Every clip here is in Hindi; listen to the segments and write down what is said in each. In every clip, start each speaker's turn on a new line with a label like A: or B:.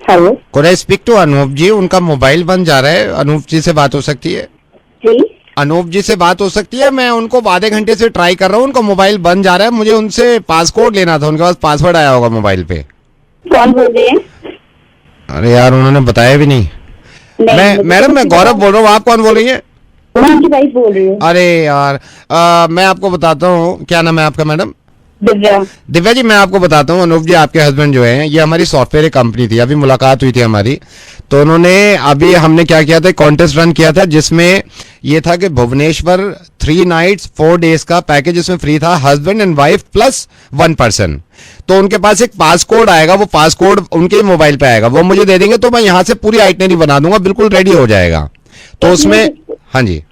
A: Hello,
B: Could I speak to Anoop ji? उनका मोबाइल बंद जा रहा है। अनूप जी से बात हो सकती है?
A: जी
B: अनूप जी से बात हो सकती है? मैं उनको आधे घंटे से ट्राई कर रहा हूँ, उनका मोबाइल बंद जा रहा है। मुझे उनसे पासकोड लेना था, उनके पास पासवर्ड आया होगा मोबाइल पे।
A: कौन बोल रहे हैं?
B: अरे यार, उन्होंने बताया भी नहीं। मैं मैडम, मैं गौरव बोल रहा हूँ। आप कौन बोल रही है?
A: मैं उनकी वाइफ बोल रही हूँ।
B: अरे यार, मैं आपको बताता हूँ। क्या नाम है आपका मैडम?
A: दिव्या।
B: दिव्या जी, मैं आपको बताता हूँ। अनूप जी आपके हस्बैंड जो हैं, ये हमारी सॉफ्टवेयर कंपनी थी, अभी मुलाकात हुई थी हमारी। तो उन्होंने अभी हमने क्या किया था, कॉन्टेस्ट रन किया था, जिसमें ये था कि भुवनेश्वर 3 नाइट्स 4 डेज का पैकेज इसमें फ्री था, husband and wife plus 1 person. तो उनके पास एक पासकोड आएगा, वो पासकोड उनके मोबाइल पे आएगा, वो मुझे दे देंगे तो मैं यहाँ से पूरी आइटनरी बना दूंगा, बिल्कुल रेडी हो जाएगा। तो उसमें हाँ जी,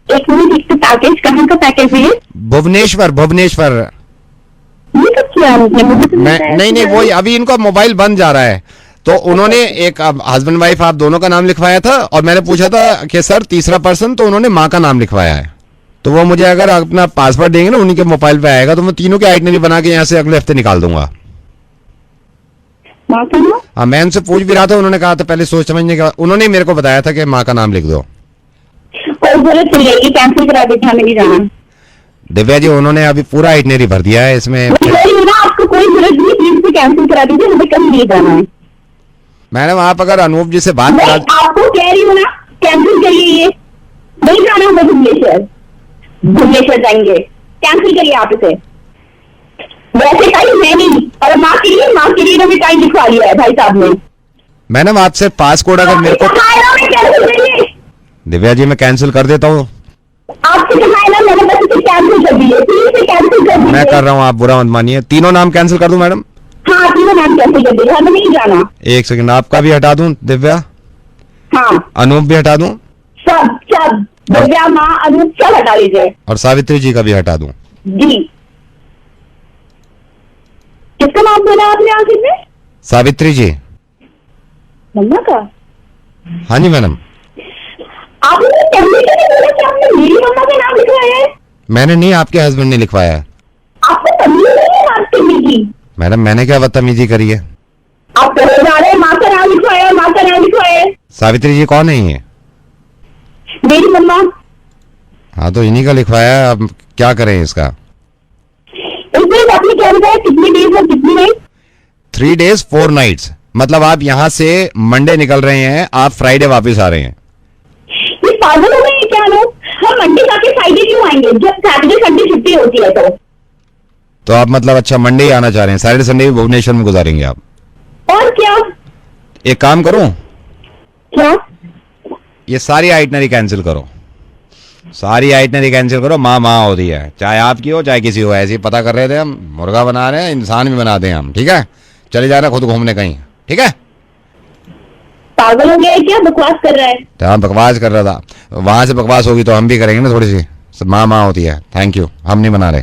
A: एक मिनट, एक पैकेज कहाँ का पैकेज है?
B: भुवनेश्वर भुवनेश्वर।
A: ये कब किया आपने? मुझे तो
B: मैं
A: बताया
B: नहीं नहीं, वही अभी इनका मोबाइल बंद जा रहा है। तो उन्होंने एक हस्बैंड वाइफ आप दोनों का नाम लिखवाया था, और मैंने पूछा था कि सर तीसरा पर्सन, तो उन्होंने माँ का नाम लिखवाया है। तो वो मुझे अगर अपना पासवर्ड देंगे ना, उन्हीं के मोबाइल पे आएगा, तो मैं तीनों की आइटनरी बना के यहाँ से अगले हफ्ते निकाल दूंगा।
A: माँ का नाम?
B: हाँ, मैं उनसे पूछ भी रहा था, उन्होंने कहा था पहले सोच समझने का। उन्होंने मेरे को बताया था कि माँ का नाम लिख दो।
A: और बोले चल जाएगी, कैंसिल करा देती, हमें नहीं जाना।
B: दिव्या जी, उन्होंने अभी पूरा आइटनरी भर दिया है इसमें।
A: आपको कोई जरूरत नहीं, प्लीज से कैंसिल करा दीजिए, हमें कहीं नहीं जाना है।
B: मैडम, आप अगर अनूप जी से बात
A: मैं
B: करा,
A: आपको कह रही हूँ ना, कैंसिल करिए, ये नहीं जाना होगा भुवनेश्वर। भुवनेश्वर जाएंगे, कैंसिल करिए आप इसे। वैसे टाइम है नहीं, और माँ के लिए तो भी टाइम लिखवा लिया है भाई साहब ने।
B: मैडम आपसे पासकोड अगर मेरे को,
A: कैंसिल करिए।
B: दिव्या जी मैं कैंसिल कर देता हूँ।
A: आपसे कहा है ना, मैंने बस इसे कैंसिल कर दिए, प्लीज से कैंसिल कर दीजिए।
B: मैं कर रहा हूँ, आप बुरा मत मानिए। तीनों नाम कैंसिल कर दूं मैडम?
A: हाँ, तीनों नाम कैंसिल कर दीजिए, हमें नहीं जाना।
B: एक सेकंड, आपका भी हटा दूं दिव्या?
A: हाँ,
B: अनूप भी हटा दूं?
A: सब सब दिव्या, माँ, अनूप सब हटा लीजिए।
B: और सावित्री जी का भी हटा दूं?
A: जी, किसका नाम बोला आपने आखिर में?
B: सावित्री जी।
A: मम्मा का?
B: हाँ जी मैडम।
A: आपने पहले क्यों नहीं बोला कि आपने मेरी मम्मा का नाम लिखवाया है?
B: मैंने नहीं, आपके हस्बैंड ने लिखवाया है।
A: आपको तमीज नहीं है बात करने की?
B: मैडम मैंने क्या बदतमीजी करी है?
A: आप कह रहे हैं माँ का नाम लिखवाया है, माँ का नाम लिखवाया है।
B: सावित्री जी कौन है ये?
A: मेरी मम्मा।
B: हाँ तो इन्हीं का लिखवाया है, अब क्या करें इसका?
A: इसमें आपने क्या बताया, कितनी डेज और कितनी नाइट?
B: 3 days 4 nights, मतलब आप यहाँ से मंडे निकल रहे हैं, आप फ्राइडे वापस आ रहे हैं।
A: ये पागल हो गए हैं क्या लोग? हम मंडे जाके फ्राइडे क्यों आएंगे जब सैटरडे संडे छुट्टी होती है?
B: तो आप मतलब अच्छा मंडे ही आना चाह रहे हैं, सैटरडे संडे भी भुवनेश्वर में गुजारेंगे आप?
A: और क्या?
B: एक काम करूं,
A: क्या?
B: ये सारी आइटनरी कैंसिल करो, सारी आइटनरी कैंसिल करो। माँ माँ होती है, चाहे आपकी हो चाहे किसी हो। ऐसे ही पता कर रहे थे हम, मुर्गा बना रहे हैं, इंसान भी बना दें हम। ठीक है, चले जा रहे हैं खुद घूमने कहीं। ठीक है,
A: पागल हो गया है क्या? बकवास कर रहा है।
B: तो हम बकवास कर रहा था, वहां से बकवास होगी तो हम भी करेंगे ना थोड़ी सी। सब माँ माँ होती है। थैंक यू, हम नहीं बना रहे।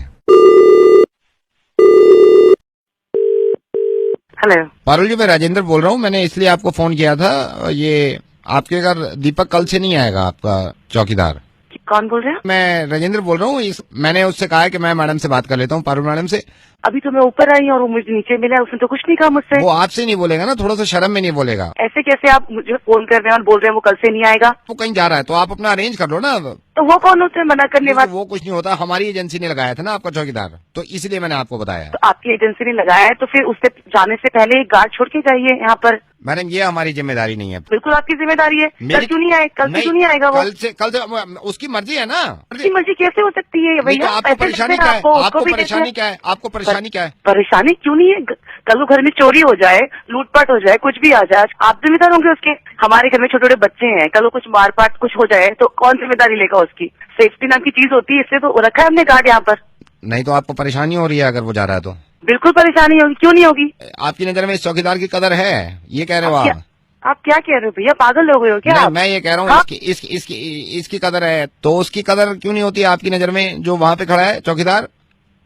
C: हेलो
B: पारुल जी, मैं राजेंद्र बोल रहा हूँ। मैंने इसलिए आपको फोन किया था, ये आपके घर दीपक कल से नहीं आएगा, आपका चौकीदार।
C: कौन बोल रहे हैं?
B: मैं राजेंद्र बोल रहा हूँ। मैंने उससे कहा है कि मैं मैडम से बात कर लेता हूँ, पारुल मैडम से।
C: अभी तो मैं ऊपर आई हूँ और वो मुझे नीचे मिला, उसने तो कुछ नहीं कहा मुझसे।
B: वो आपसे नहीं बोलेगा ना, थोड़ा सा शर्म में नहीं बोलेगा।
C: ऐसे कैसे आप मुझे फोन कर रहे हैं और बोल रहे हैं वो कल से नहीं आएगा?
B: वो कहीं जा रहा है तो आप अपना अरेंज कर लो ना।
C: तो वो कौन होते हैं मना करने वाले?
B: वो कुछ नहीं होता, हमारी एजेंसी ने लगाया था ना आपका चौकीदार, तो इसलिए मैंने आपको बताया।
C: तो आपकी एजेंसी ने लगाया है तो फिर उससे जाने से पहले एक गार्ड छोड़ के जाइए यहाँ पर।
B: मैडम ये हमारी जिम्मेदारी नहीं है।
C: बिल्कुल आपकी जिम्मेदारी है। कल
B: मेरी-
C: क्यों नहीं आए? कल से क्यों नहीं आएगा वो?
B: कल से उसकी मर्जी है ना।
C: उसकी मर्जी कैसे हो सकती है
B: नहीं, तो
C: भैया?
B: आपको
C: ऐसे
B: परेशानी
C: लगता
B: क्या है?
C: उसको
B: आपको
C: भी
B: परेशानी
C: कैसे-
B: क्या है? आपको परेशानी क्या है?
C: परेशानी क्यों नहीं है? कल को घर में चोरी हो जाए, लूटपाट हो जाए, कुछ भी आ जाए, आप जिम्मेदार होंगे उसके? हमारे घर में छोटे छोटे बच्चे हैं, कल को कुछ मारपाट कुछ हो जाए तो कौन जिम्मेदारी लेगा उसकी? सेफ्टी नाम की चीज होती है, इसलिए तो रखा है हमने गार्ड यहाँ पर।
B: नहीं तो आपको परेशानी हो रही है अगर वो जा रहा है तो?
C: बिल्कुल परेशानी होगी, क्यों नहीं होगी?
B: आपकी नजर में इस चौकीदार की कदर है, ये कह रहे हो आप?
C: आप क्या कह रहे हो भैया? पागल हो गए हो क्या
B: नहीं,
C: आप?
B: मैं ये कह रहा हूँ
C: हाँ?
B: इसकी कदर है, तो उसकी कदर क्यों नहीं होती आपकी नजर में, जो वहाँ पे खड़ा है चौकीदार?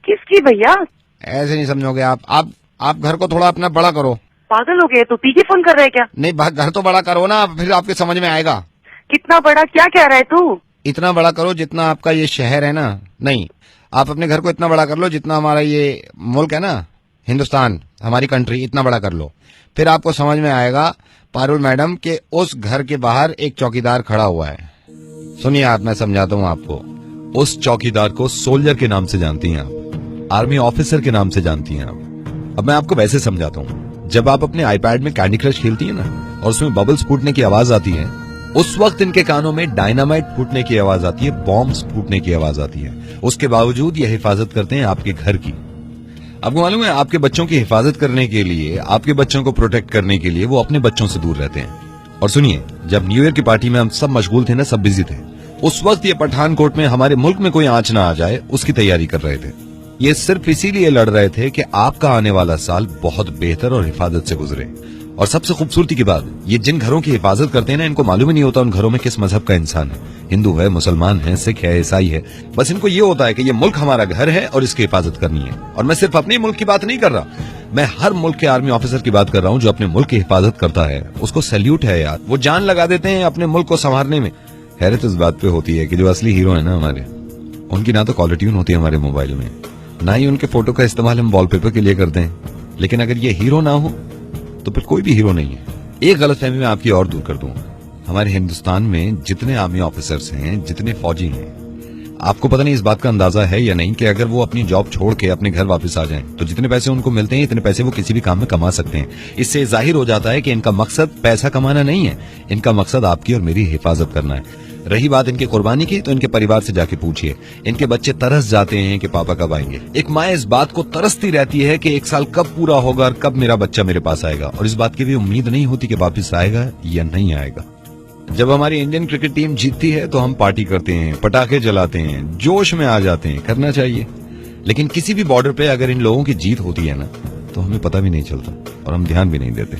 C: किसकी भैया?
B: ऐसे नहीं समझोगे आप घर को थोड़ा अपना बड़ा करो।
C: पागल हो गए? तो पीछे फोन कर रहे हैं क्या?
B: नहीं, घर तो बड़ा करो ना, फिर आपके समझ में आएगा।
C: कितना बड़ा? क्या कह रहा है तू?
B: इतना बड़ा करो जितना आपका ये शहर है ना। नहीं, आप अपने घर को इतना बड़ा कर लो जितना हमारा ये मुल्क है ना, हिंदुस्तान, हमारी कंट्री, इतना बड़ा कर लो। फिर आपको समझ में आएगा पारुल मैडम कि उस घर के बाहर एक चौकीदार खड़ा हुआ है। सुनिए आप, मैं समझाता हूँ आपको।
D: उस चौकीदार को सोल्जर के नाम से जानती हैं आप, आर्मी ऑफिसर के नाम से जानती हैं आप। अब मैं आपको वैसे समझाता हूँ, जब आप अपने आईपैड में कैंडी क्रश खेलती है ना और उसमें बबल्स फूटने की आवाज आती है, उस वक्त इनके कानों में डायनामाइट फूटने की आवाज आती है, बॉम्ब्स फूटने की आवाज आती है। उसके बावजूद ये हिफाजत करते हैं आपके घर की। आपको मालूम है, आपके बच्चों की हिफाजत करने के लिए, आपके बच्चों को प्रोटेक्ट करने के लिए वो अपने बच्चों से दूर रहते हैं। और सुनिए, जब न्यू ईयर की पार्टी में हम सब मशगूल थे ना, सब बिजी थे, उस वक्त ये पठानकोट में हमारे मुल्क में कोई आंच ना आ जाए उसकी तैयारी कर रहे थे। ये सिर्फ इसीलिए लड़ रहे थे कि आपका आने वाला साल बहुत बेहतर और हिफाजत से गुजरे। और सबसे खूबसूरती की बात, ये जिन घरों की हिफाजत करते हैं ना, इनको मालूम ही नहीं होता उन घरों में किस मजहब का इंसान है, हिंदू है, मुसलमान है, सिख है, ईसाई है। बस इनको ये होता है कि ये मुल्क हमारा घर है और इसकी हिफाजत करनी है। और मैं सिर्फ अपने मुल्क की बात नहीं कर रहा, मैं हर मुल्क के आर्मी ऑफिसर की बात कर रहा हूँ जो अपने मुल्क की हिफाजत करता है। उसको सैल्यूट है यार, वो जान लगा देते हैं अपने मुल्क को संवारने में। हैरत इस बात पे होती है कि जो असली हीरो है ना हमारे, उनकी ना तो कॉलर ट्यून होती है हमारे मोबाइल में, ना ही उनके फोटो का इस्तेमाल हम वॉलपेपर के लिए करते हैं। लेकिन अगर ये हीरो ना हो तो फिर कोई भी हीरो नहीं है। एक गलतफहमी मैं आपकी और दूर कर दूं, हमारे हिंदुस्तान में जितने आर्मी ऑफिसर्स हैं, जितने फौजी हैं, आपको पता नहीं इस बात का अंदाजा है या नहीं कि अगर वो अपनी जॉब छोड़ के अपने घर वापस आ जाएं तो जितने पैसे उनको मिलते हैं इतने पैसे वो किसी भी काम में कमा सकते हैं। इससे जाहिर हो जाता है कि इनका मकसद पैसा कमाना नहीं है, इनका मकसद आपकी और मेरी हिफाजत करना है। रही बात इनके कुर्बानी की, तो इनके परिवार से जाके पूछिए, इनके बच्चे तरस जाते हैं कि पापा कब आएंगे। एक माँ इस बात को तरसती रहती है कि 1 साल कब पूरा होगा और कब मेरा बच्चा मेरे पास आएगा, और इस बात की भी उम्मीद नहीं होती कि वापस आएगा या नहीं आएगा। जब हमारी इंडियन क्रिकेट टीम जीतती है तो हम पार्टी करते हैं, पटाखे जलाते हैं, जोश में आ जाते हैं, करना चाहिए। लेकिन किसी भी बॉर्डर पे अगर इन लोगों की जीत होती है ना, तो हमें पता भी नहीं चलता और हम ध्यान भी नहीं देते।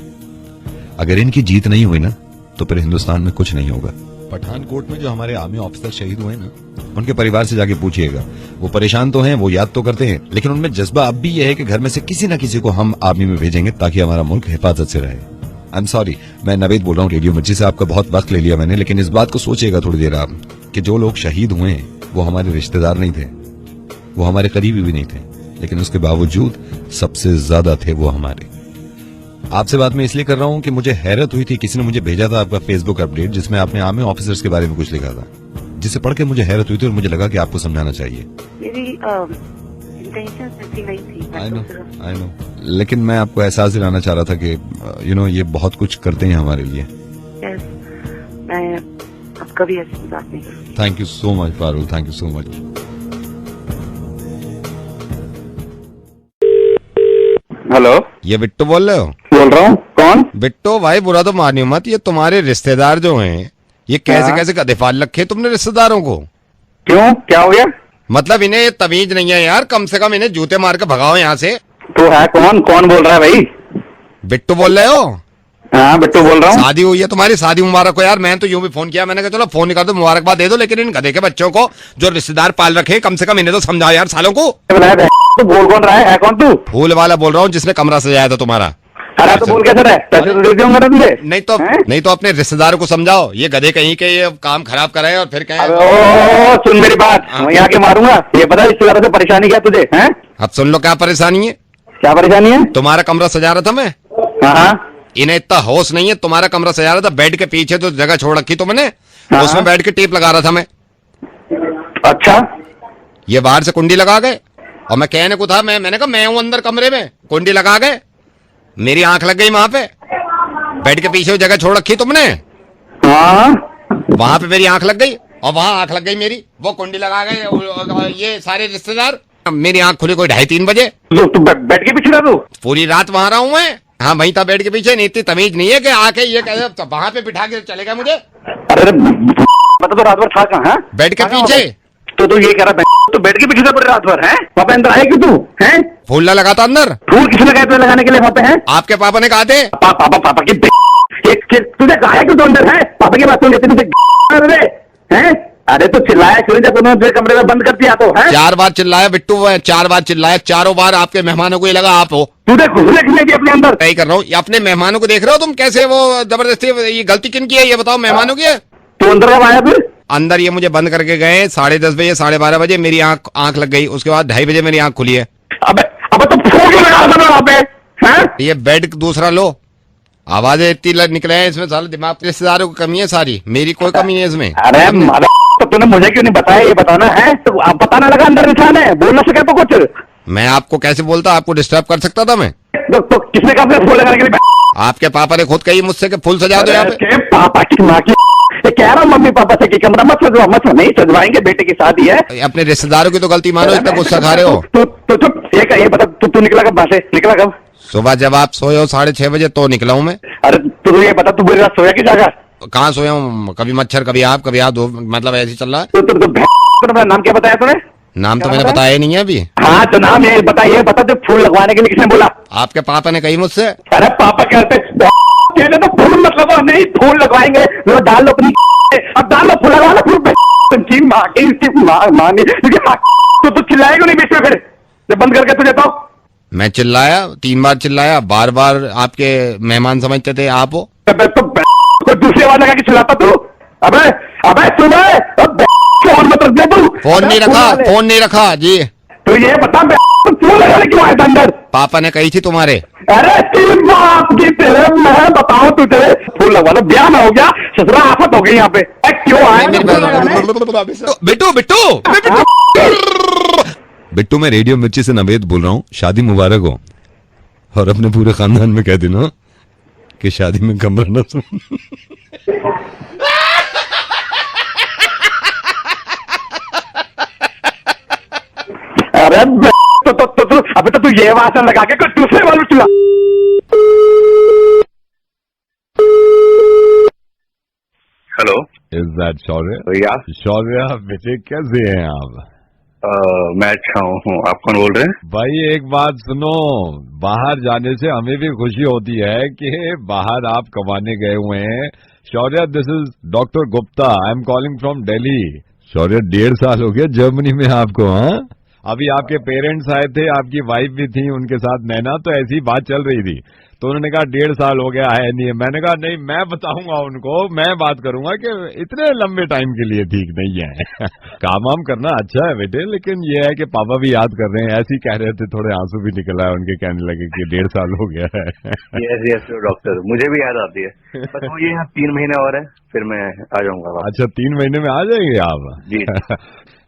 D: अगर इनकी जीत नहीं हुई ना, तो फिर हिंदुस्तान में कुछ नहीं होगा। पठानकोट में जो हमारे आर्मी ऑफिसर शहीद हुए ना, उनके परिवार से जाके पूछिएगा, वो परेशान तो हैं, वो याद तो करते हैं, लेकिन उनमें जज्बा अब भी यह है कि घर में से किसी न किसी को हम आर्मी में भेजेंगे ताकि हमारा मुल्क हिफाजत से रहे। आई एम सॉरी, मैं नवेद बोल रहा हूँ रेडियो मिर्ची से, आपका बहुत वक्त ले लिया मैंने, लेकिन इस बात को सोचिएगा थोड़ी देर आप कि जो लोग शहीद हुए हैं वो हमारे रिश्तेदार नहीं थे, वो हमारे करीबी भी नहीं थे, लेकिन उसके बावजूद सबसे ज्यादा थे वो हमारे। आपसे बात मैं इसलिए कर रहा हूं कि मुझे हैरत हुई थी, किसी ने मुझे भेजा था आपका फेसबुक अपडेट जिसमें आपने आर्मी ऑफिसर्स के बारे में कुछ लिखा था, जिसे पढ़ के मुझे हैरत हुई थी और मुझे लगा कि आपको समझाना चाहिए।
C: मेरी इंटेंशन ऐसी नहीं थी।
D: आई नो, लेकिन मैं आपको एहसास दिलाना चाह रहा था कि ये बहुत कुछ करते हैं हमारे लिए।
C: Yes, मैं अब कभी ऐसी बात नहीं करूँगी।
D: Thank you so much Parul, thank you so much.
E: Hello,
B: ये बिट्टू बोल रहे हो?
E: बोल रहा हूँ। कौन?
B: बिट्टू भाई, बुरा तो मानियो मत, ये तुम्हारे रिश्तेदार जो हैं, ये कैसे कैसे कदे फाल रखे तुमने रिश्तेदारों को?
E: क्यों, क्या हो गया?
B: मतलब इन्हें ये तमीज नहीं है यार, कम से कम इन्हें जूते मार के भगाओ यहाँ से।
E: तो है कौन? कौन बोल रहा है भाई?
B: बिट्टू बोल रहे हो?
E: हाँ, बिट्टू बोल रहा हूँ।
B: शादी हुई है तुम्हारी, शादी मुबारक हो यार। मैं तो यूं भी फोन किया, मैंने कहा चलो फोन कर दो, मुबारकबाद दे दो, लेकिन इन गधे के बच्चों को जो रिश्तेदार पाल रखे, कम से कम इन्हें तो समझाओ यार सालों को।
E: तो बोल कौन रहा है कौन तू?
B: फूल वाला बोल रहा हूँ, जिसने कमरा सजाया था तुम्हारा।
E: अरे तो बोल कैसे रहा है? पैसे तो दे दूंगा ना तुझे।
B: नहीं तो अपने रिश्तेदारों को समझाओ, ये गधे कहीं के ये काम खराब कराए और फिर कहें।
E: ओ, सुन मेरी बात, मैं आके मारूंगा। ये पता रिश्तेदारों से परेशानी क्या तुझे है?
B: अब सुन लो क्या परेशानी है।
E: क्या परेशानी है?
B: तुम्हारा कमरा सजा रहा था मैं।
E: हाँ,
B: इन्हें इतना होश नहीं है, तुम्हारा कमरा सजा रहा था, बेड के पीछे तो जगह छोड़ रखी तुमने, उसमें बैठ के टेप लगा रहा था मैं।
E: अच्छा,
B: ये बाहर से कुंडी लगा गए और मैं कहने को था, मैंने कहा मैं हूं अंदर कमरे में, कुंडी लगा गए, मेरी आंख लग गई वहां पे, बेड के पीछे जगह छोड़ रखी तुमने, वहां पे मेरी आंख लग गई और वहां आंख लग गई मेरी, वो कुंडी लगा गए ये सारे रिश्तेदार। मेरी आंख खुली कोई 2:30-3 बजे।
E: तू बेड के पीछे था? तू
B: पूरी रात वहां रहा हूं मैं। हाँ, वहीं था बेड के पीछे। नहीं इतनी तमीज नहीं है कि आके ये कहे वहां पे बिठा के चले गए मुझे।
E: अरे पता तो रात भर था कहाँ?
B: बेड के पीछे।
E: तो तू ये कह रहा तो बेड के पीछे था पूरी रात भर है? वहाँ पे अंदर आए कि तू है?
B: फूल लगा था अंदर।
E: फूल किसने लगाए तुझे लगाने के लिए वहाँ पे है?
B: आपके पापा ने कहा थे।
E: पापा की तुझे कहा है कि तू अंदर है? पापा की बात सुन लेते तुझे है? अरे तो चिल्लाया क्यों जब उन्होंने तुझे कमरे में बंद कर दिया? तो है
B: 4 बार चिल्लाया बिट्टू, 4 बार चिल्लाया, चारों बार आपके मेहमानों को ये लगा आप हो।
E: तुझे घुसने की अपने अंदर
B: नहीं कर रहा हूँ। अपने मेहमानों को देख रहे हो तुम कैसे वो जबरदस्ती, ये गलती किन की है ये बताओ? मेहमानों की है।
E: तू अंदर कब आया फिर?
B: अंदर ये मुझे बंद करके गए 10:30 बजे, 12:30 बजे मेरी आंख लग गई, उसके बाद 2:30 बजे मेरी आंख खुली है।
E: अब तो फोन क्यों लगा था वहाँ पे?
B: ये बेड दूसरा लो, आवाजें इतनी निकले हैं इसमें, साले दिमाग के रिश्तेदारों की कमी है सारी, मेरी कोई कमी नहीं है इसमें।
E: अरे मादा, तो तूने मुझे क्यों नहीं बताया, ये बताना है तो आप बताना लगा अंदर इंसान है, बोल ना सके तो कुछ।
B: मैं आपको कैसे बोलता, आपको डिस्टर्ब कर सकता था मैं?
E: तो किसने कहा अपने फूल लगाने के लिए?
B: आपके पापा ने खुद कही मुझसे कि फूल सजा दो यहाँ पे।
E: के पापा की माँ की, ये कह रहा हूँ मम्मी पापा से कि कमरा मत सजवा, मत नहीं सजवाएंगे, बेटे की शादी है।
B: अपने रिश्तेदारों की तो गलती मानो, इतना गुस्सा खा रहे हो।
E: तो चुप, ये बता, तू निकला कब वहां से, निकला कब?
B: सुबह जब आप सोए हो 6:30 बजे तो निकला हूँ मैं।
E: अरे तू ये बता, तू मेरे साथ सोया की जगह?
B: कहाँ सोया हूँ, कभी मच्छर कभी आप दो, मतलब ऐसे ही चल रहा है।
E: तो नाम क्या बताया तूने?
B: नाम तो मैंने बताया नहीं है अभी।
E: हाँ तो नाम ये बता तो फूल लगवाने के लिए किसने बोला?
B: आपके पापा ने कही मुझसे।
E: अरे पापा कहते तो फूल मत लगवाओ, नहीं फूल लगवाएंगे, डाल लो अपनी, अब डाल लो फूल, लगा लो फूल। तो चिल्लाएगा नहीं बीच में, फिर जब बंद करके तुझे तो।
B: मैं चिल्लाया, 3 बार चिल्लाया, बार बार आपके मेहमान समझते थे आप हो।
E: तो दूसरी आवाज लगा के चिल्लाता तू? अबे अबे सुने, फोन मत रख दे तू।
B: फोन नहीं रखा जी।
E: तो ये बता क्यों लगाने क्यों आया था अंदर?
B: पापा ने कही थी तुम्हारे।
E: अरे तेरी बाप की तेरे, मैं बताऊं तुझे, फूल लगवा लो, ब्याह ना हो गया, ससुरा आफत हो गई यहाँ पे। क्यों आया?
D: बिट्टू, मैं रेडियो मिर्ची से नवेद बोल रहा हूँ, शादी मुबारक हो, और अपने पूरे खानदान में कह देना कि शादी में कमरा न सुन।
E: अरे तो अभी तो तू ये वासन लगा के कुछ दूसरे वालों चिल्ला। हेलो,
D: इज दैट शौर्य?
E: भैया
D: शौर्य बेटे, कैसे हैं आप?
E: मैं अच्छा हूँ, आप कौन बोल रहे हैं?
D: भाई एक बात सुनो, बाहर जाने से हमें भी खुशी होती है कि बाहर आप कमाने गए हुए हैं। Shaurya, this is doctor Gupta, I am calling from Delhi. Shaurya, 1.5 साल हो गया जर्मनी में आपको? हाँ, अभी आपके पेरेंट्स आए थे, आपकी वाइफ भी थी उनके साथ नैना, तो ऐसी बात चल रही थी, तो उन्होंने कहा 1.5 साल हो गया है नहीं है। मैंने कहा नहीं, मैं बताऊंगा उनको, मैं बात करूंगा कि इतने लंबे टाइम के लिए ठीक नहीं है। काम वाम करना अच्छा है बेटे, लेकिन ये है कि पापा भी याद कर रहे हैं, ऐसे ही कह रहे थे, थोड़े आंसू भी निकल आए उनके, कहने लगे कि 1.5 साल हो गया है।
E: यस डॉक्टर, मुझे भी याद आती है, बस वो ये 3 महीने और है, फिर मैं आ जाऊंगा।
D: अच्छा, 3 महीने में आ जाएंगे आप?
E: जी।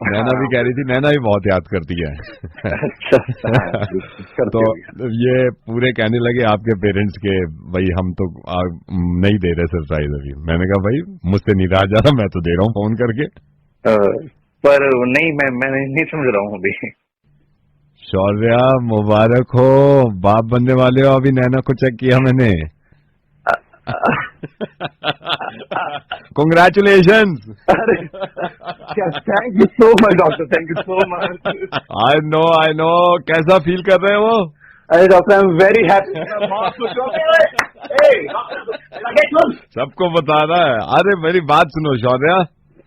D: नैना भी कह रही थी, नैना भी बहुत याद करती है। तो ये पूरे कहने लगे आपके पेरेंट्स के, भाई हम तो नहीं दे रहे सरप्राइज अभी। मैंने कहा भाई मुझसे नहीं रहा जा रहा, मैं तो दे रहा हूँ फोन करके।
E: पर नहीं, मैं नहीं समझ रहा हूँ अभी।
D: शौर्या, मुबारक हो, बाप बनने वाले हो। अभी नैना को चेक किया मैंने। Congratulations!
E: Thank you so much doctor, thank you so much.
D: I know, कैसा फील कर रहे हो?
E: अरे doctor, I am very happy.
D: सबको बता रहा है। अरे मेरी बात सुनो शौर्या।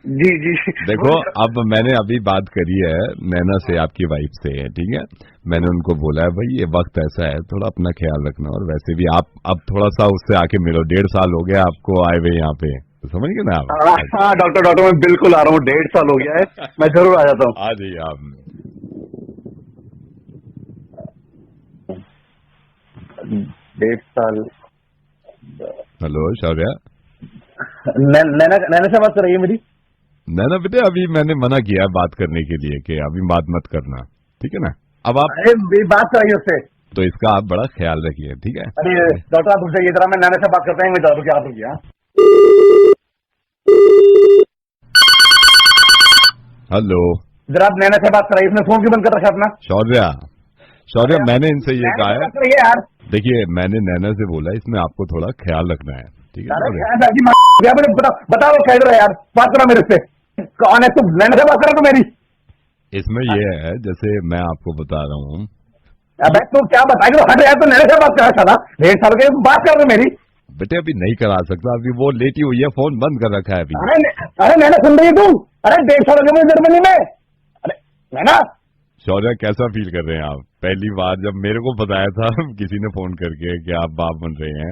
E: जी जी।
D: देखो, अब मैंने अभी बात करी है नैना से, आपकी वाइफ से, ठीक है। मैंने उनको बोला है भाई ये वक्त ऐसा है, थोड़ा अपना ख्याल रखना, और वैसे भी आप अब थोड़ा सा उससे आके मिलो। 1.5 साल हो गया आपको आए हुए यहाँ पे, तो समझ गए ना आप?
E: हाँ डॉक्टर, मैं बिल्कुल आ रहा हूँ, 1.5 साल हो गया है, मैं जरूर आ जाता हूँ।
D: आ जाइए आप।
E: 1.5 साल।
D: हेलो शौर्या।
E: नैना से बात कर रही है मेरी?
D: नैना बेटे, अभी मैंने मना किया है बात करने के लिए कि अभी बात मत करना, ठीक है ना? अब आप
E: बात कराइए उससे,
D: तो इसका आप बड़ा ख्याल रखिए, ठीक है?
E: अरे डॉक्टर आप रुक जाइए, मैं नैना से बात करता हूँ, मैं जरूर क्या रुकिए।
D: हेलो,
E: जरा आप नैना से बात कराइए, उसने फोन क्यों बंद कर रखा अपना?
D: शौर्या, मैंने इनसे ये कहा है,
E: यार
D: देखिए मैंने नैना से बोला इसमें आपको थोड़ा ख्याल रखना है, ठीक है?
E: बताओ कह रहे यार, बात करो मेरे से। कौन है तुम? नैना से बात करो तो मेरी।
D: इसमें ये है, जैसे मैं आपको बता रहा हूँ।
E: अबे तू क्या बताएगा? हट यार, तो नैना से बात करा था, 1.5 साल के बात कर रहे मेरी।
D: बेटे अभी नहीं करा सकता, अभी वो लेटी हुई है, फोन बंद कर रखा है अभी।
E: अरे नैना सुन रही है तू? अरे 1.5 साल हो गए जर्मनी में। अरे नैना।
D: शौर्या, कैसा फील कर रहे हैं आप? पहली बार जब मेरे को बताया था किसी ने फोन करके कि आप बाप बन रहे हैं,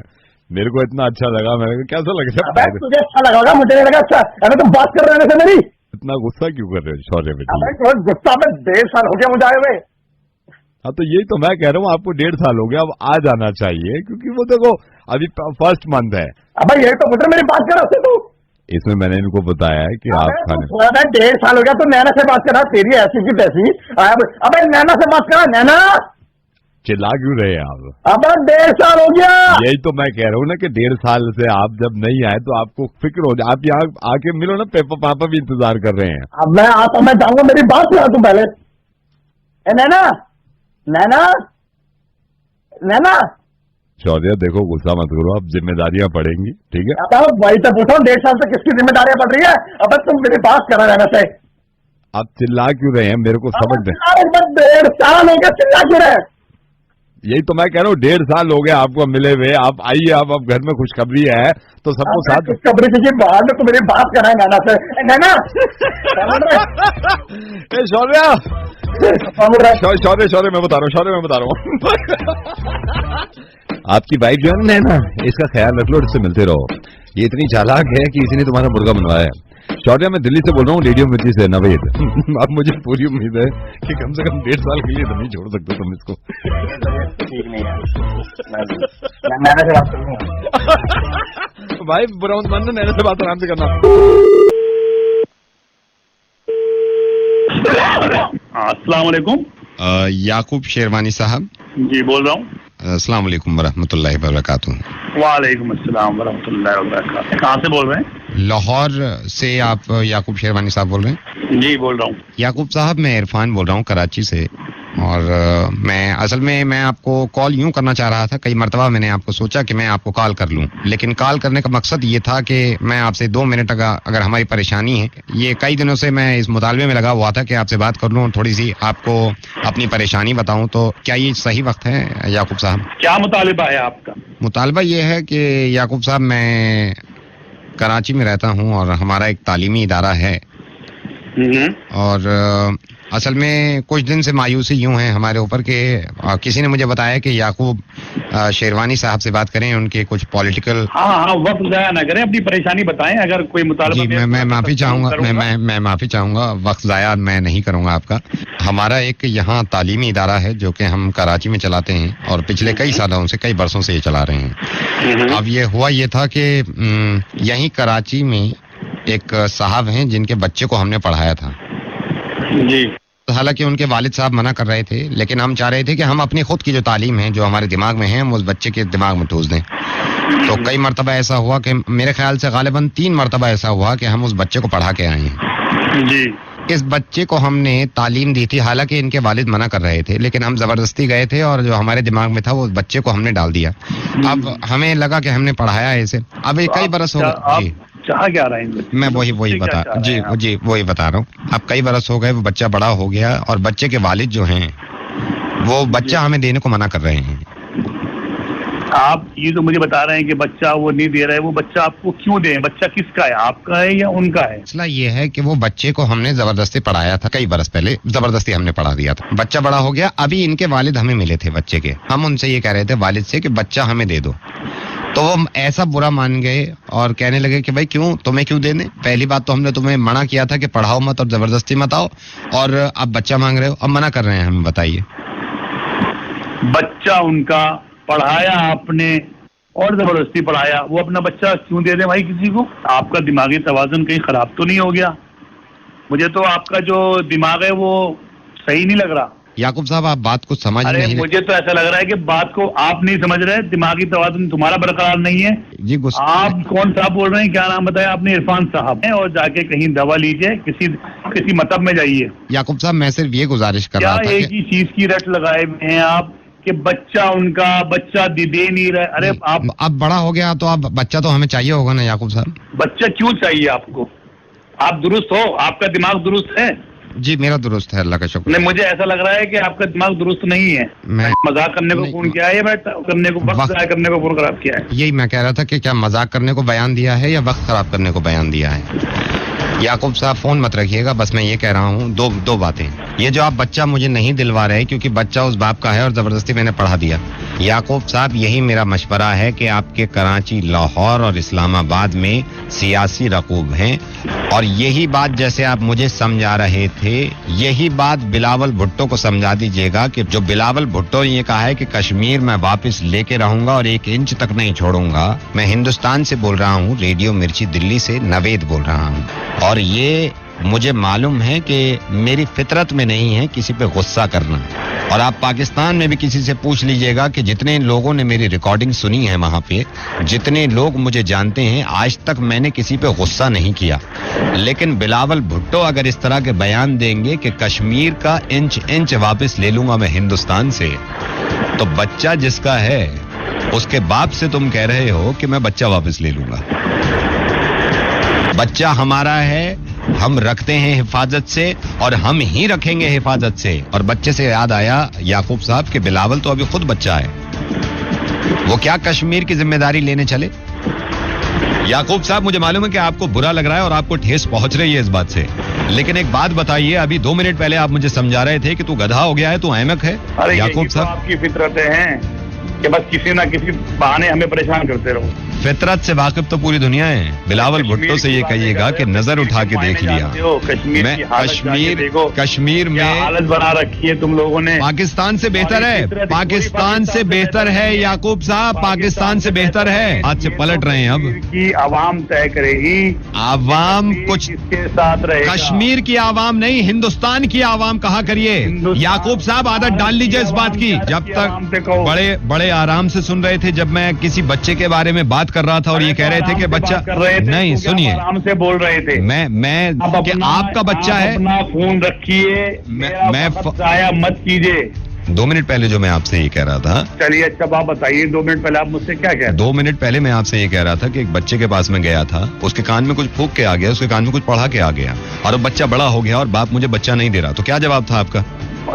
D: मेरे को इतना अच्छा लगा। मेरे को कैसा लगा?
E: तुझे अच्छा लगा, मुझे नहीं लगा अच्छा। अरे तुम बात कर रहे हैं मेरी।
D: इतना गुस्सा क्यों कर रहे हो शौर्य बेटे?
E: गुस्सा में 1.5 साल हो गया मुझे आए हुए।
D: हाँ तो यही तो मैं कह रहा हूँ, आपको 1.5 साल हो गया, अब आ जाना चाहिए, क्योंकि वो देखो अभी फर्स्ट मंथ है।
E: अब यही तो मुझे मेरी बात कर रहा तू।
D: इसमें मैंने इनको बताया है कि आप खाने
E: 1.5 साल हो गया तो नैना से बात कर रहा, तेरी ऐसी की तैसी। अब नैना से बात करा, नैना
D: चिल्ला क्यों रहे हैं आप?
E: अब 1.5 साल हो गया।
D: यही तो मैं कह रहा हूँ ना कि 1.5 साल से आप जब नहीं आए तो आपको फिक्र हो जाए। आप यहाँ आके मिलो ना, पापा भी इंतजार कर रहे हैं।
E: अब मैं आता, मैं जाऊंगा, मेरी बात सुना तू पहले। नैना नैना नैना
D: शौर्य देखो, गुस्सा मत करो, अब जिम्मेदारियां पड़ेंगी, ठीक है?
E: अब वही तो पूछा, 1.5 साल से किसकी जिम्मेदारियां पड़ रही है? अब तुम मेरी बात करा नैना से।
D: आप चिल्ला क्यों रहे हैं? मेरे को समझ में
E: 1.5 साल हो गया, चिल्ला क्यों रहे?
D: यही तो मैं कह रहा हूँ, 1.5 साल हो गया आपको मिले हुए। आप आइए, आप घर में खुशखबरी है तो सबको साथ।
E: खुशखबरी की बाद में तो मेरी बात करा है नैना से। नैना
D: शौर्य शौर्य मैं बता रहा हूँ आपकी वाइफ जो है ना, इसका ख्याल रख लो, इससे मिलते रहो। ये इतनी चालाक है कि इसी ने तुम्हारा मुर्गा बनवाया है। शौर्य मैं दिल्ली से बोल रहा हूँ, रेडियो मिर्ची से नवेद। अब मुझे पूरी उम्मीद है कि कम से कम 1.5 साल के लिए तो नहीं छोड़ सकते तुम इसको।
E: ठीक नहीं है, नैना से बात करूंगा
D: भाई बुरा मत मानना, नैना से बात आराम से करना।
E: अस्सलाम वालेकुम।
B: याकूब शेरवानी साहब,
E: जी बोल रहा हूँ।
B: अस्सलाम वालेकुम वरहमतुल्लाहि वबरकातुहू।
E: वालेकुम अस्सलाम वरहमतुल्लाहि वबरकातुहू। कहाँ से बोल रहे हैं?
B: लाहौर से आप याकूब शेरवानी साहब बोल रहे हैं?
E: जी बोल रहा हूँ।
B: याकूब साहब, मैं इरफान बोल रहा हूँ कराची से। और मैं असल में मैं आपको कॉल यूं करना चाह रहा था, कई मरतबा मैंने आपको सोचा कि मैं आपको कॉल कर लूं, लेकिन कॉल करने का मकसद ये था कि मैं आपसे 2 मिनट अगर हमारी परेशानी है, ये कई दिनों से मैं इस मुतालबे में लगा हुआ था कि आपसे बात कर लूं, थोड़ी सी आपको अपनी परेशानी बताऊं, तो क्या ये सही वक्त है याकूब साहब?
E: क्या मुतालिबा है आपका?
B: मुतालबा ये है कि याकूब साहब, मैं कराची में रहता हूँ और हमारा एक तालीमी इदारा है, और असल में कुछ दिन से मायूसी यूं है हमारे ऊपर कि किसी ने मुझे बताया कि याकूब शेरवानी साहब से बात करें, उनके कुछ पॉलिटिकल।
E: हाँ, वक्त जाया ना करें, अपनी परेशानी बताएं। अगर कोई मुतालबा
B: जी, मैं माफी चाहूंगा, मैं माफी चाहूंगा, वक्त जाया मैं नहीं करूंगा आपका। हमारा एक यहाँ तालीमी इदारा है जो कि हम कराची में चलाते हैं और पिछले कई सालों से, कई बरसों से ये चला रहे हैं। अब ये हुआ ये था कि यहीं कराची में एक साहब हैं जिनके बच्चे को हमने पढ़ाया था
E: जी।
B: हालांकि उनके वालिद साहब मना कर रहे थे, लेकिन हम चाह रहे थे कि हम अपनी खुद की जो तालीम है, जो हमारे दिमाग में है, हम उस बच्चे के दिमाग में ठूस दें। तो कई मरतबा ऐसा हुआ कि मेरे ख्याल से गालिबन 3 मरतबा ऐसा हुआ कि हम उस बच्चे को पढ़ा के आए हैं
E: जी।
B: इस बच्चे को हमने तालीम दी थी, हालांकि इनके वालिद मना कर रहे थे, लेकिन हम जबरदस्ती गए थे और जो हमारे दिमाग में था वो बच्चे को हमने डाल दिया। अब हमें लगा कि हमने पढ़ाया है इसे। अब ये कई बरस हो गए,
E: चाह क्या रहे हैं?
B: मैं वही बता वही बता रहा हूँ। अब कई बरस हो गए, वो बच्चा बड़ा हो गया और बच्चे के वालिद जो हैं वो बच्चा हमें देने को मना कर रहे हैं।
E: आप ये तो मुझे बता रहे हैं कि बच्चा वो नहीं दे रहा है, वो बच्चा आपको क्यों दे? बच्चा किसका है, आपका है या उनका है?
B: मसला ये है कि वो बच्चे को हमने जबरदस्ती पढ़ाया था, कई बरस पहले जबरदस्ती हमने पढ़ा दिया था। बच्चा बड़ा हो गया, अभी इनके वालिद हमें मिले थे बच्चे के, हम उनसे ये कह रहे थे वालिद से कि बच्चा हमें दे दो, तो वो ऐसा बुरा मान गए और कहने लगे कि भाई क्यों, तुम्हें क्यों देने? पहली बात तो हमने तुम्हें मना किया था कि पढ़ाओ मत और जबरदस्ती मत आओ, और अब बच्चा मांग रहे हो, अब मना कर रहे हैं, हमें बताइए।
E: बच्चा उनका पढ़ाया आपने और जबरदस्ती पढ़ाया, वो अपना बच्चा क्यों दे दे भाई किसी को? आपका दिमागी तवाज़ुन कहीं खराब तो नहीं हो गया? मुझे तो आपका जो दिमाग है वो सही नहीं लग रहा।
B: याकूब साहब, आप बात को समझ नहीं रहे।
E: मुझे तो ऐसा लग रहा है कि बात को आप नहीं समझ रहे, दिमागी तवाज़ुन तुम्हारा बरकरार नहीं है
B: जी।
E: आप कौन साहब बोल रहे हैं? क्या नाम बताया आपने? इरफान साहब है, और जाके कहीं दवा लीजिए, किसी मतब में जाइए।
B: याकूब साहब, मैं सिर्फ ये गुजारिश कर रहा था,
E: एक ही चीज की रट लगाए हुए हैं आप कि बच्चा उनका, बच्चा दे नहीं रहे। अरे आप
B: अब बड़ा हो गया तो अब बच्चा तो हमें चाहिए होगा ना याकूब साहब।
E: बच्चा क्यों चाहिए आपको? आप दुरुस्त हो, आपका दिमाग दुरुस्त है?
B: जी, मेरा दुरुस्त है, अल्लाह का शुक्र।
E: नहीं, मुझे ऐसा लग रहा है कि आपका दिमाग दुरुस्त नहीं है।
B: मैं
E: मजाक करने को फोन किया है या मैं करने को वक्त ज़ाया करने को फोन खराब किया है?
B: यही मैं कह रहा था कि क्या मजाक करने को बयान दिया है या वक्त खराब करने को बयान दिया है? याकूब साहब, फोन मत रखिएगा, बस मैं ये कह रहा हूँ दो बातें। ये जो आप बच्चा मुझे नहीं दिलवा रहे क्योंकि बच्चा उस बाप का है और जबरदस्ती मैंने पढ़ा दिया, याकूब साहब, यही मेरा मशवरा है कि आपके कराची, लाहौर और इस्लामाबाद में सियासी रकूब हैं, और यही बात जैसे आप मुझे समझा रहे थे, यही बात बिलावल भुट्टो को समझा दीजिएगा कि जो बिलावल भुट्टो ये कहा है कि कश्मीर मैं वापस लेके रहूंगा और 1 इंच तक नहीं छोड़ूंगा। मैं हिंदुस्तान से बोल रहा हूँ, रेडियो मिर्ची दिल्ली से नवेद बोल रहा हूँ, और ये मुझे मालूम है कि मेरी फितरत में नहीं है किसी पे गुस्सा करना। और आप पाकिस्तान में भी किसी से पूछ लीजिएगा कि जितने लोगों ने मेरी रिकॉर्डिंग सुनी है वहां पे, जितने लोग मुझे जानते हैं, आज तक मैंने किसी पे गुस्सा नहीं किया। लेकिन बिलावल भुट्टो अगर इस तरह के बयान देंगे कि कश्मीर का इंच इंच वापस ले लूंगा मैं हिंदुस्तान से, तो बच्चा जिसका है उसके बाप से तुम कह रहे हो कि मैं बच्चा वापस ले लूंगा। बच्चा हमारा है, हम रखते हैं हिफाजत से और हम ही रखेंगे हिफाजत से। और बच्चे से याद आया याकूब साहब कि बिलावल तो अभी खुद बच्चा है, वो क्या कश्मीर की जिम्मेदारी लेने चले? याकूब साहब, मुझे मालूम है कि आपको बुरा लग रहा है और आपको ठेस पहुंच रही है इस बात से, लेकिन एक बात बताइए, अभी 2 मिनट पहले आप मुझे समझा रहे थे कि तू गधा हो गया है, तू अहमक है।
E: अरे
B: याकूब साहब,
E: आपकी फितरतें हैं कि बस किसी ना किसी बहाने हमें परेशान करते रहो।
B: फितरत से वाकिफ तो पूरी दुनिया है। बिलावल भुट्टो से ये कहिएगा कि नजर उठा के देख लिया, मैं कश्मीर में
E: हालत बना रखी है तुम लोगों ने।
B: पाकिस्तान से बेहतर है, पाकिस्तान से बेहतर है याकूब साहब, पाकिस्तान से बेहतर है। आज से पलट रहे हैं अब
E: की आवाम तय करेगी,
B: आवाम कुछ
E: इसके साथ रहे।
B: कश्मीर की आवाम नहीं, हिंदुस्तान की आवाम कहा करिए। याकूब साहब, आदत डाल लीजिए इस बात की। जब तक बड़े आराम से सुन रहे थे, जब मैं किसी बच्चे के बारे में बात कर रहा था और ये कह रहे थे कि बच्चा नहीं, सुनिए,
E: आराम से बोल रहे थे।
B: मैं कि आपका बच्चा है,
E: अपना फोन रखिए,
B: मैं
E: जाया मत कीजिए।
B: 2 मिनट पहले जो मैं आपसे ये कह रहा था,
E: चलिए अच्छा आप बताइए, 2 मिनट पहले आप मुझसे क्या कह रहे?
B: 2 मिनट पहले मैं आपसे ये कह रहा था कि एक बच्चे के पास में गया था, उसके कान में कुछ फूंक के आ गया, उसके कान में कुछ पढ़ा के आ गया, और वो बच्चा बड़ा हो गया और बाप मुझे बच्चा नहीं दे रहा। तो क्या जवाब था आपका?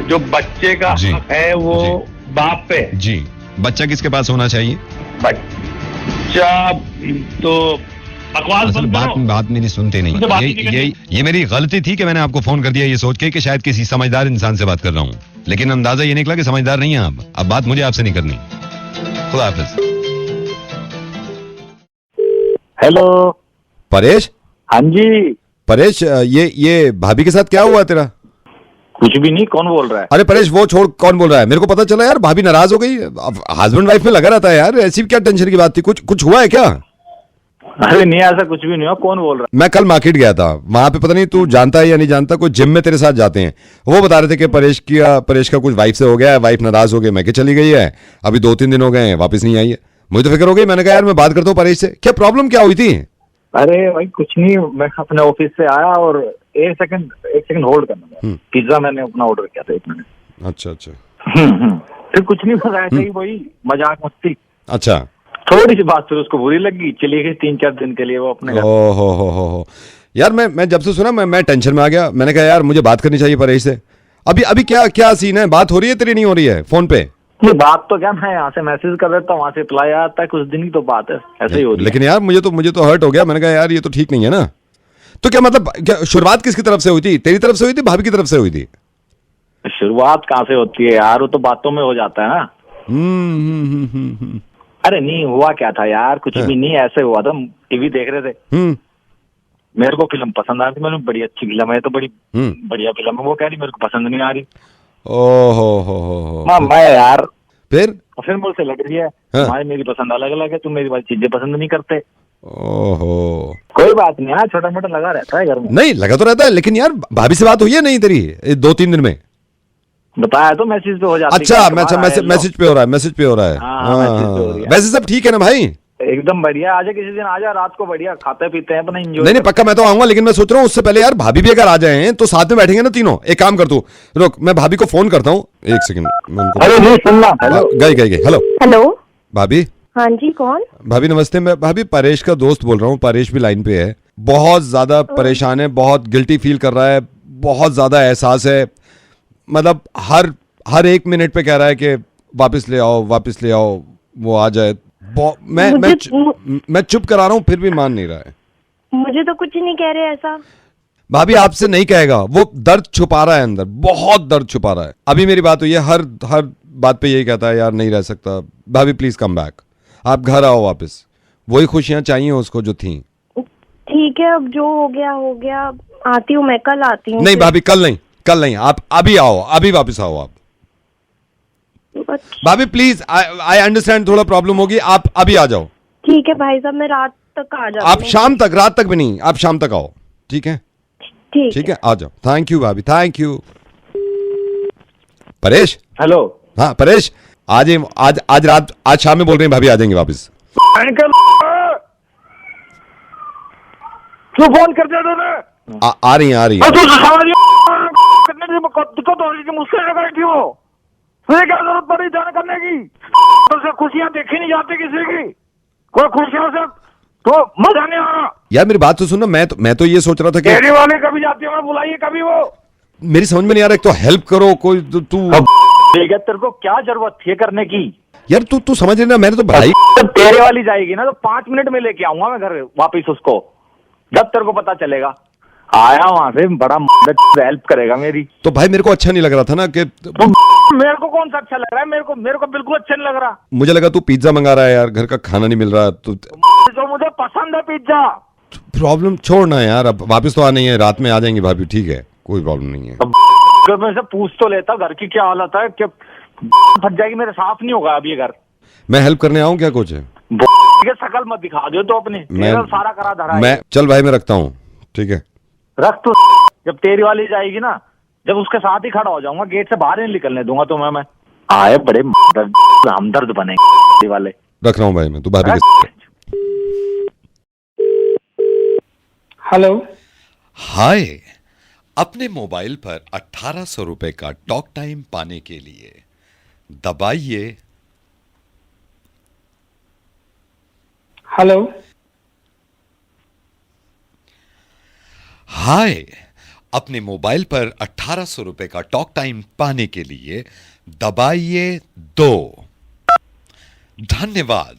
E: जो बच्चे का हक है वो बाप पे।
B: जी, बच्चा किसके पास होना चाहिए?
E: बच्चा तो बकवास
B: बात मेरी सुनते नहीं। ये मेरी गलती थी कि मैंने आपको फोन कर दिया ये सोच के कि शायद किसी समझदार इंसान से बात कर रहा हूँ, लेकिन अंदाजा ये निकला कि समझदार नहीं है आप। अब बात मुझे आपसे नहीं करनी। खुदा हाफिज।
F: हेलो
B: परेश।
F: हाँ जी
B: परेश, ये भाभी के साथ क्या हुआ तेरा?
F: कुछ भी नहीं, कौन बोल रहा है?
B: अरे परेश, वो छोड़, कौन बोल रहा है? मेरे को पता चला यार, भाभी नाराज हो गई। हस्बैंड वाइफ में लगा रहता है यार, ऐसी क्या टेंशन की बात थी? कुछ हुआ है क्या?
F: अरे नहीं, ऐसा कुछ भी नहीं हुआ। कौन बोल रहा है?
B: मैं कल मार्केट गया था, वहां पे पता नहीं तू जानता है या नहीं जानता, कोई जिम में तेरे साथ जाते हैं, वो बता रहे थे कि परेश का कुछ वाइफ से हो गया है, वाइफ नाराज हो गई। मैं कि चली गई है, अभी 2-3 दिन हो गए हैं, वापस नहीं आई है। मुझे तो फिक्र हो गई, मैंने कहा यार मैं बात करता हूँ परेश से, क्या प्रॉब्लम क्या हुई थी?
F: अरे भाई कुछ नहीं, मैं अपने ऑफिस से आया और एक सेकंड होल्ड करना। पिज्जा मैंने अपना ऑर्डर किया था, 1 मिनट।
B: अच्छा।
F: फिर कुछ नहीं बताया, कहीं वही मजाक मस्ती।
B: अच्छा,
F: थोड़ी सी बात फिर उसको बुरी लगी, चली गई 3-4 दिन के लिए वो अपने घर।
B: हो यार, मैं जब से सुना मैं टेंशन में आ गया। मैंने कहा यार मुझे बात करनी चाहिए परेश से। अभी क्या सीन है? बात हो रही है तेरी, नहीं हो रही है फोन पे?
F: नहीं, बात तो क्या, मैं यहाँ से मैसेज कर देता हूँ, वहाँ से रिप्लाई आता है, कुछ दिन की तो बात है, ऐसे ही हो रही है।
B: लेकिन यार मुझे तो हर्ट हो गया। मैंने कहा यार ये तो ठीक नहीं है ना। तो क्या मतलब, क्या शुरुआत किसकी तरफ से हुई थी? तेरी तरफ से हुई थी, भाभी की तरफ से हुई थी?
F: शुरुआत कहाँ से होती है यार, वो तो बातों में हो जाता है ना। अरे नहीं, हुआ क्या था यार, कुछ भी नहीं, ऐसे हुआ था, टीवी देख रहे थे, मेरे को फिल्म पसंद आ रही थी, मैंने बड़ी अच्छी फिल्म है, तो बड़ी बढ़िया फिल्म है, वो कह रही मेरे को पसंद नहीं आ रही।
B: ओहो,
F: मैं यार
B: फिर
F: मुझसे लग रही है, तुम्हारी मेरी पसंद अलग अलग है, तुम मेरी वाली चीजें पसंद नहीं करते।
B: ओहो,
F: कोई बात नहीं यार, छोटा मोटा लगा रहता है घर में।
B: नहीं लगा तो रहता है, लेकिन यार भाभी से बात हुई है नहीं तेरी 2-3 दिन में?
F: बताया तो मैसेज पे हो जाती है।
B: अच्छा, मैसेज पे हो रहा है। वैसे सब ठीक है ना भाई?
F: एकदम बढ़िया। आजा किसी दिन, आजा रात को, बढ़िया खाते पीते हैं अपना, एंजॉय।
B: नहीं पक्का मैं तो आऊंगा, लेकिन मैं सोच रहा हूँ उससे पहले यार भाभी भी अगर आ जाए तो साथ में बैठेंगे ना तीनों। एक काम कर, तू रुक, मैं भाभी को फोन करता हूँ, 1 सेकंड।
F: अरे नहीं सुनना,
B: गई।
A: हेलो
B: भाभी।
A: हाँ जी, कौन?
B: भाभी नमस्ते, मैं भाभी परेश का दोस्त बोल रहा हूँ। परेश भी लाइन पे है, बहुत ज्यादा परेशान है, बहुत गिल्टी फील कर रहा है, बहुत ज्यादा एहसास है, मतलब हर 1 मिनट पे कह रहा है कि वापस ले आओ, वो आ जाए। मैं चुप करा रहा हूँ फिर भी मान नहीं रहा है।
A: मुझे तो कुछ नहीं कह रहे ऐसा।
B: भाभी आपसे नहीं कहेगा, वो दर्द छुपा रहा है अंदर, बहुत दर्द छुपा रहा है। अभी मेरी बात हुई है, हर
D: बात पे यही कहता है यार नहीं रह सकता। भाभी प्लीज कम बैक, आप घर आओ वापस, वही खुशियां चाहिए उसको जो थी।
G: ठीक है, अब जो हो गया, आती हूँ मैं, कल आती हूँ।
D: नहीं भाभी कल नहीं, आप अभी आओ, अभी वापस आओ आप।
G: अच्छा।
D: भाभी प्लीज, आई अंडरस्टैंड थोड़ा प्रॉब्लम होगी, आप अभी आ जाओ।
G: ठीक है भाई साहब, मैं रात तक आ जाती हूँ।
D: आप शाम तक, रात तक भी नहीं, आप शाम तक आओ, ठीक है? ठीक है, आ जाओ। थैंक यू भाभी, थैंक यू। परेश,
F: हेलो।
D: हाँ परेश, आज रात, आज शाम में बोल रहे हैं भाभी आ जाएंगे वापस।
F: क्यों फोन कर दिया तूने?
D: आ रही है
F: दिक्कत हो रही थी मुझसे, लगाई थी वो, तुझे क्या जरूरत पड़ी जाने करने की? तो खुशियां देखी नहीं जाती किसी की, कोई खुशियों से तो मजा नहीं आ रहा।
D: यार मेरी बात तो सुनो, मैं तो ये सोच रहा था कि
F: तेरी वाली कभी जाती है, बुलाइए कभी वो।
D: मेरी समझ में नहीं आ रहा, एक तो हेल्प करो कोई, तू
F: ठीक है, तेरे को क्या जरूरत थी करने की?
D: यार तू समझ रही ना, मैंने तो भाई
F: जब तेरे वाली जाएगी ना तो 5 मिनट में लेके आऊंगा मैं घर वापिस उसको, जब तेरे को पता चलेगा। आया वहां से बड़ा हेल्प करेगा मेरी।
D: तो भाई मेरे को अच्छा नहीं लग रहा था ना कि
F: तो मेरे को कौन सा अच्छा लग रहा है? मेरे को बिल्कुल अच्छा नहीं लग रहा।
D: मुझे लगा तू पिज्जा मंगा रहा है यार, घर का खाना नहीं मिल रहा। तो
F: मुझे पसंद है पिज्जा।
D: प्रॉब्लम छोड़ना यार, अब वापस तो आ नहीं है, रात में आ जाएंगे भाभी, ठीक है, कोई प्रॉब्लम नहीं है।
F: मैं से पूछ तो लेता घर की क्या हालत है, क्या फट जाएगी, मेरे साफ नहीं होगा अब ये घर।
D: मैं हेल्प करने आऊं क्या? कुछ है
F: शकल मत दिखा दो तो अपने, सारा करा धरा
D: मैं चल भाई मैं रखता हूँ, ठीक है?
F: रख तो, जब तेरी वाली जाएगी ना, जब उसके साथ ही खड़ा हो जाऊंगा, गेट से बाहर नहीं निकलने दूंगा तो मैं आए बड़े हमदर्द बने वाले।
D: रख रहा हूँ भाई मैं, तू भाभी
H: हेलो।
D: हाय, अपने मोबाइल पर 1800 रुपए का टॉक टाइम पाने के लिए दबाइए।
H: हेलो।
D: हाय, अपने मोबाइल पर 1800 रुपए का टॉक टाइम पाने के लिए दबाइए 2। धन्यवाद,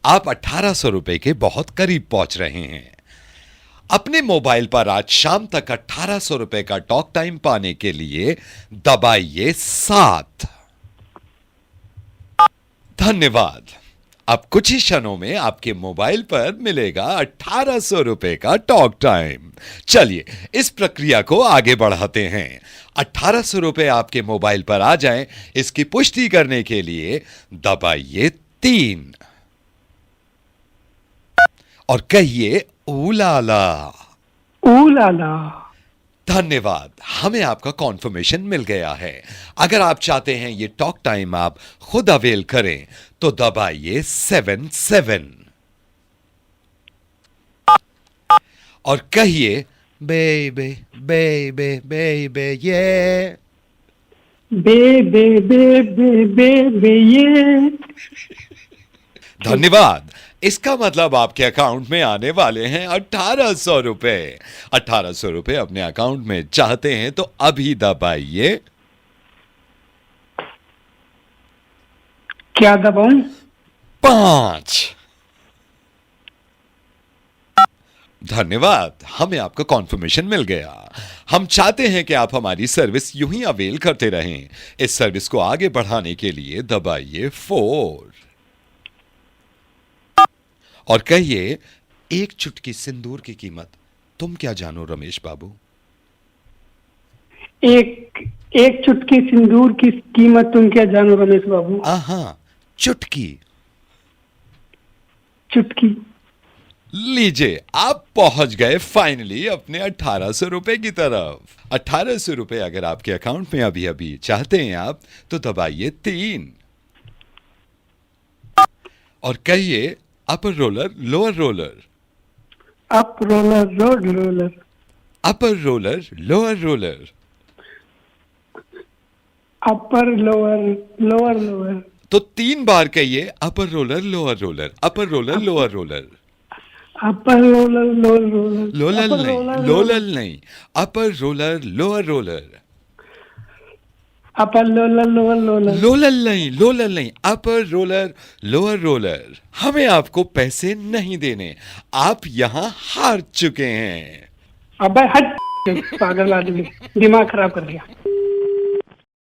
D: आप 1800 रुपए के बहुत करीब पहुंच रहे हैं। अपने मोबाइल पर आज शाम तक 1800 रुपए का टॉक टाइम पाने के लिए दबाइए 7। धन्यवाद, अब कुछ ही क्षणों में आपके मोबाइल पर मिलेगा 1800 रुपए का टॉक टाइम। चलिए इस प्रक्रिया को आगे बढ़ाते हैं। 1800 रुपए आपके मोबाइल पर आ जाएं, इसकी पुष्टि करने के लिए दबाइए 3 और कहिए ऊलाला।
H: ऊलाला।
D: धन्यवाद, हमें आपका कॉन्फर्मेशन मिल गया है। अगर आप चाहते हैं ये टॉक टाइम आप खुद अवेल करें तो दबाइए 7 और कहिए बेबे बेबे बेबे ये
H: बेबे बेबे बेबे ये।
D: धन्यवाद, इसका मतलब आपके अकाउंट में आने वाले हैं 1800 रुपए। 1800 रुपए अपने अकाउंट में चाहते हैं तो अभी दबाइए।
H: क्या दबाऊं?
D: 5। धन्यवाद, हमें आपका कॉन्फर्मेशन मिल गया। हम चाहते हैं कि आप हमारी सर्विस यूं ही अवेल करते रहें। इस सर्विस को आगे बढ़ाने के लिए दबाइए 4 और कहिए एक चुटकी सिंदूर की कीमत तुम क्या जानो रमेश बाबू।
H: एक चुटकी सिंदूर की कीमत तुम क्या जानो रमेश बाबू।
D: हाँ, चुटकी।
H: चुटकी।
D: लीजिए, आप पहुंच गए फाइनली अपने 1800 रुपए की तरफ। 1800 रुपए अगर आपके अकाउंट में अभी अभी चाहते हैं आप तो दबाइए 3 और कहिए upper roller lower roller.
H: Up roller road roller.
D: Upper roller lower roller.
H: Upper lower lower lower.
D: तो 3 बार कहिए upper roller lower roller, upper roller lower roller.
H: Upper roller lower roller.
D: लोलल नहीं, upper roller lower roller.
H: Upper लोलर लोअर लोलर।
D: लोलल नहीं, अपर रोलर लोअर रोलर। हमें आपको पैसे नहीं देने, आप यहां हार चुके हैं।
H: अबे हट, पागल आदमी, दिमाग खराब कर दिया।